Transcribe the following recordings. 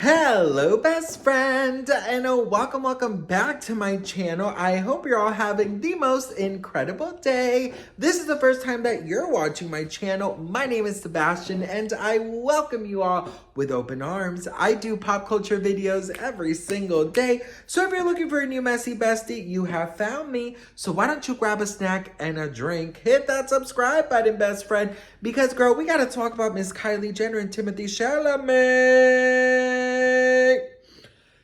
Hello best friend and welcome back to my channel. I hope you're all having the most incredible day. This is the first time that you're watching my channel. My name is Sebastian and I welcome you all with open arms. I do pop culture videos every single day, so if you're looking for a new messy bestie, you have found me. So why don't you grab a snack and a drink, hit that subscribe button, best friend, because girl, we gotta talk about Miss Kylie Jenner and Timothee Chalamet.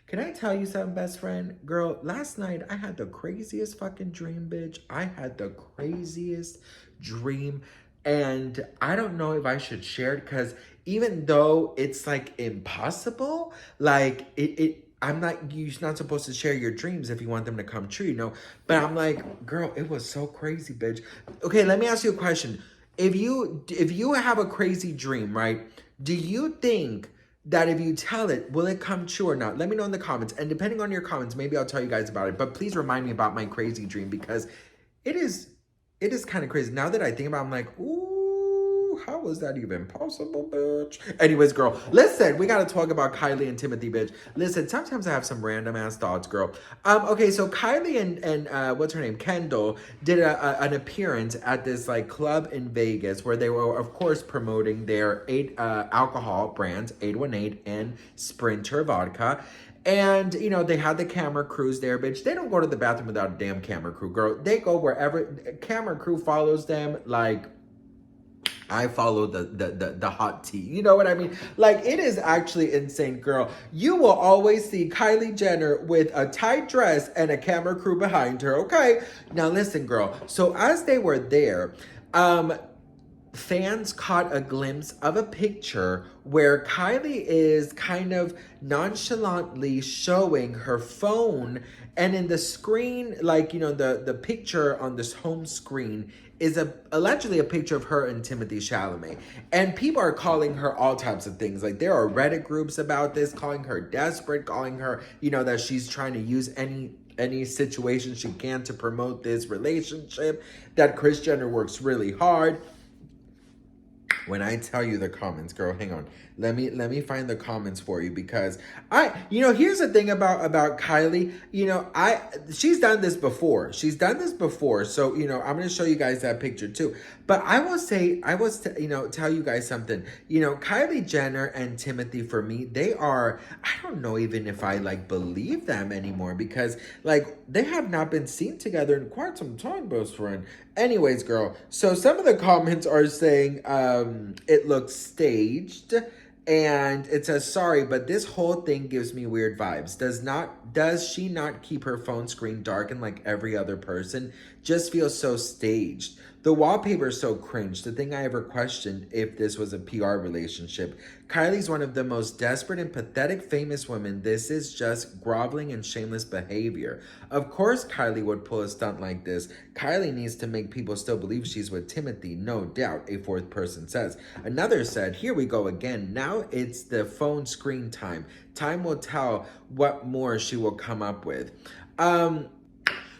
Can I tell you something, best friend? Girl, last night I had the craziest fucking dream, bitch. I had the craziest dream. And I don't know if I should share it because even though it's like impossible, like you're not supposed to share your dreams if you want them to come true, you know? But I'm like, girl, it was so crazy, bitch. Okay, let me ask you a question. If you have a crazy dream, right? Do you think that if you tell it, will it come true or not? Let me know in the comments. And depending on your comments, maybe I'll tell you guys about it. But please remind me about my crazy dream because it is kind of crazy. Now that I think about it, I'm like, ooh, how was that even possible, bitch? Anyways, girl, listen, we got to talk about Kylie and Timothy, bitch. Listen, sometimes I have some random ass thoughts, girl. Okay, so Kylie and what's her name? Kendall did an appearance at this like club in Vegas where they were, of course, promoting their alcohol brands, 818 and Sprinter vodka. And, you know, they had the camera crews there, bitch. They don't go to the bathroom without a damn camera crew, girl. They go wherever. Camera crew follows them like I follow the hot tea. You know what I mean? Like, it is actually insane, girl. You will always see Kylie Jenner with a tight dress and a camera crew behind her, okay? Now, listen, girl. So, as they were there, fans caught a glimpse of a picture where Kylie is kind of nonchalantly showing her phone, and in the screen, like, you know, the picture on this home screen is allegedly a picture of her and Timothee Chalamet. And people are calling her all types of things. Like, there are Reddit groups about this, calling her desperate, calling her, you know, that she's trying to use any situation she can to promote this relationship, that Kris Jenner works really hard. When I tell you the comments, girl, hang on. Let me find the comments for you because here's the thing about Kylie. You know, she's done this before. So, you know, I'm going to show you guys that picture too. But I will tell you guys something. You know, Kylie Jenner and Timothy, for me, I don't know even if I like believe them anymore because like they have not been seen together in quite some time, best friend. Anyways, girl, so some of the comments are saying it looks staged. And it says, sorry, but this whole thing gives me weird vibes. Does she not keep her phone screen darkened like every other person? Just feels so staged. The wallpaper is so cringe. The thing I ever questioned if this was a PR relationship. Kylie's one of the most desperate and pathetic famous women. This is just groveling and shameless behavior. Of course Kylie would pull a stunt like this. Kylie needs to make people still believe she's with Timothy, no doubt, a fourth person says. Another said, here we go again. Now it's the phone screen time. Time will tell what more she will come up with.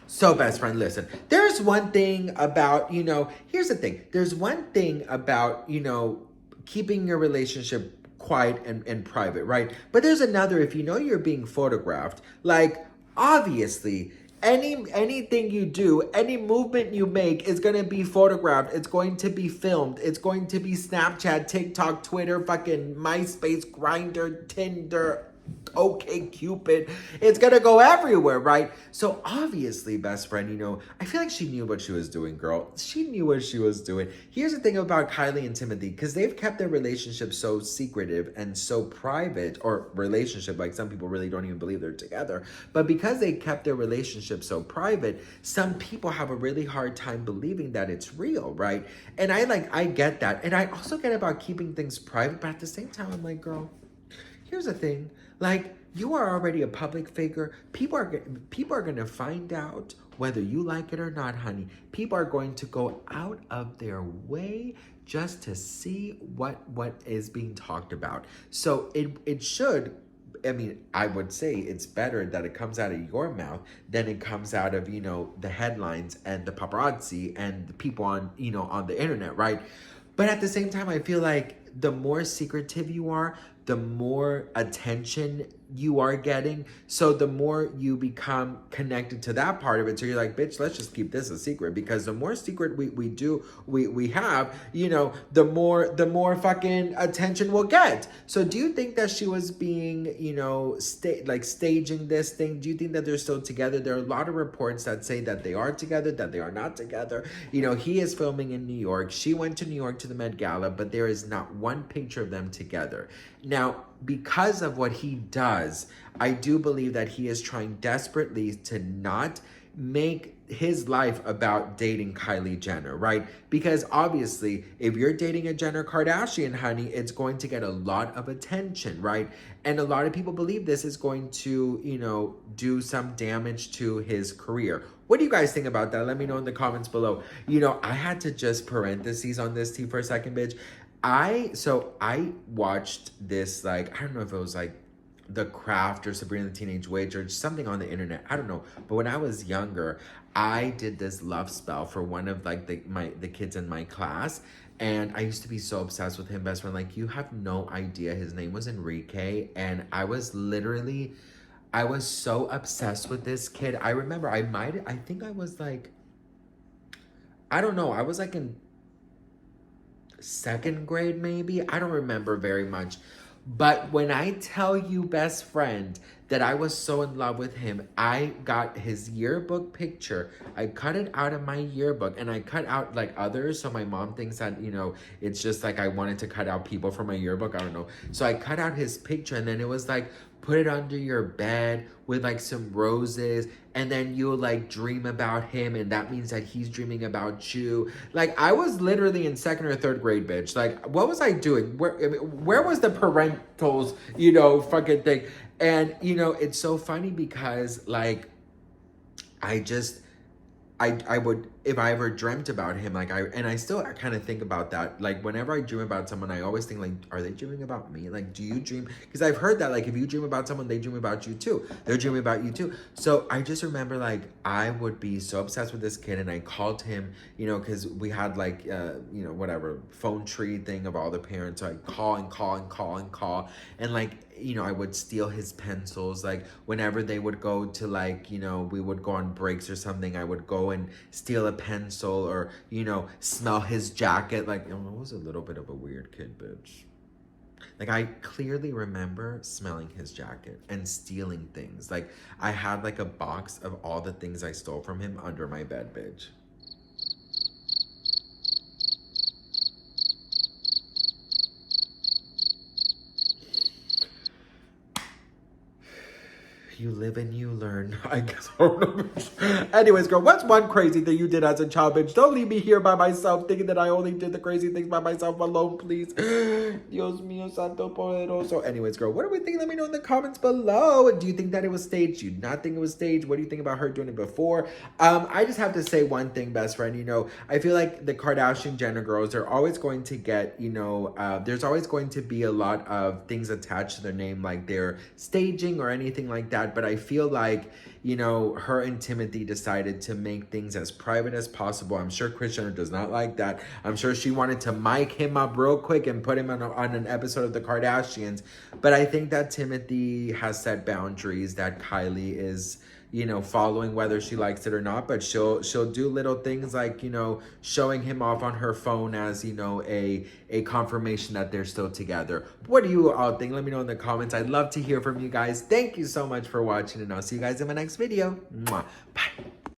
So, best friend, listen, there's one thing about, you know, here's the thing. There's one thing about, you know, keeping your relationship quiet and private, right? But there's another, if you know you're being photographed, like, obviously, anything you do, any movement you make is going to be photographed. It's going to be filmed. It's going to be Snapchat, TikTok, Twitter, fucking MySpace, Grindr, Tinder, okay Cupid. It's gonna go everywhere, right? So obviously, best friend, you know, I feel like she knew what she was doing, girl. She knew what she was doing. Here's the thing about Kylie and Timothy, because they've kept their relationship so secretive and so private, or relationship, like some people really don't even believe they're together, but because they kept their relationship so private, some people have a really hard time believing that it's real, right? And I get that. And I also get about keeping things private, but at the same time, I'm like, girl, here's the thing, like, you are already a public figure. People are going to find out whether you like it or not, honey. People are going to go out of their way just to see what is being talked about. So it should, I mean, I would say it's better that it comes out of your mouth than it comes out of, you know, the headlines and the paparazzi and the people on, you know, on the internet, right? But at the same time, I feel like the more secretive you are, the more attention you are getting. So the more you become connected to that part of it. So you're like, bitch, let's just keep this a secret, because the more secret we have, you know, the more fucking attention we'll get. So do you think that she was being, you know, staging this thing? Do you think that they're still together? There are a lot of reports that say that they are together, that they are not together. You know, he is filming in New York. She went to New York to the Met Gala, but there is not one picture of them together. Now, because of what he does, I do believe that he is trying desperately to not make his life about dating Kylie Jenner, right? Because obviously, if you're dating a Jenner Kardashian, honey, it's going to get a lot of attention, right? And a lot of people believe this is going to, you know, do some damage to his career. What do you guys think about that? Let me know in the comments below. You know, I had to just parentheses on this tea for a second, bitch. I watched this, like, I don't know if it was like The Craft or Sabrina the Teenage Witch or something on the internet. I don't know. But when I was younger, I did this love spell for one of like the kids in my class. And I used to be so obsessed with him, best friend. Like, you have no idea. His name was Enrique. And I was so obsessed with this kid. I remember I think I was like, I don't know. I was like in second grade, maybe. I don't remember very much. But when I tell you, best friend, that I was so in love with him, I got his yearbook picture. I cut it out of my yearbook, and I cut out like others. So my mom thinks that, you know, it's just like I wanted to cut out people from my yearbook. I don't know. So I cut out his picture, and then it was like, put it under your bed with like some roses, and then you'll like dream about him, and that means that he's dreaming about you. Like, I was literally in second or third grade, bitch. Like, what was I doing? Where was the parentals, you know, fucking thing? And, you know, it's so funny because, like, I would, if I ever dreamt about him, like, I still kind of think about that. Like, whenever I dream about someone, I always think, like, are they dreaming about me? Like, do you dream? Because I've heard that, like, if you dream about someone, they dream about you too. They're dreaming about you too. So I just remember, like, I would be so obsessed with this kid, and I called him, you know, because we had, like, you know, whatever, phone tree thing of all the parents. So I'd call and call and call and call. And, like, you know, I would steal his pencils. Like, whenever they would go to, like, you know, we would go on breaks or something, I would go and steal a pencil, or, you know, smell his jacket. Like, I was a little bit of a weird kid, bitch. Like, I clearly remember smelling his jacket and stealing things. Like, I had like a box of all the things I stole from him under my bed, bitch. You live and you learn, I guess. Anyways, girl, what's one crazy thing you did as a child, bitch? Don't leave me here by myself thinking that I only did the crazy things by myself alone, please. Dios mío, santo poderoso. Anyways, girl, what do we think? Let me know in the comments below. Do you think that it was staged? Do you not think it was staged? What do you think about her doing it before? I just have to say one thing, best friend. You know, I feel like the Kardashian Jenner girls are always going to get, you know, there's always going to be a lot of things attached to their name, like they're staging or anything like that. But I feel like, you know, her and Timothy decided to make things as private as possible. I'm sure Kris Jenner does not like that. I'm sure she wanted to mic him up real quick and put him on an episode of the Kardashians. But I think that Timothy has set boundaries that Kylie is, you know, following, whether she likes it or not. But she'll do little things like, you know, showing him off on her phone as, you know, a confirmation that they're still together. What do you all think? Let me know in the comments. I'd love to hear from you guys. Thank you so much for watching, and I'll see you guys in my next video. Mwah. Bye.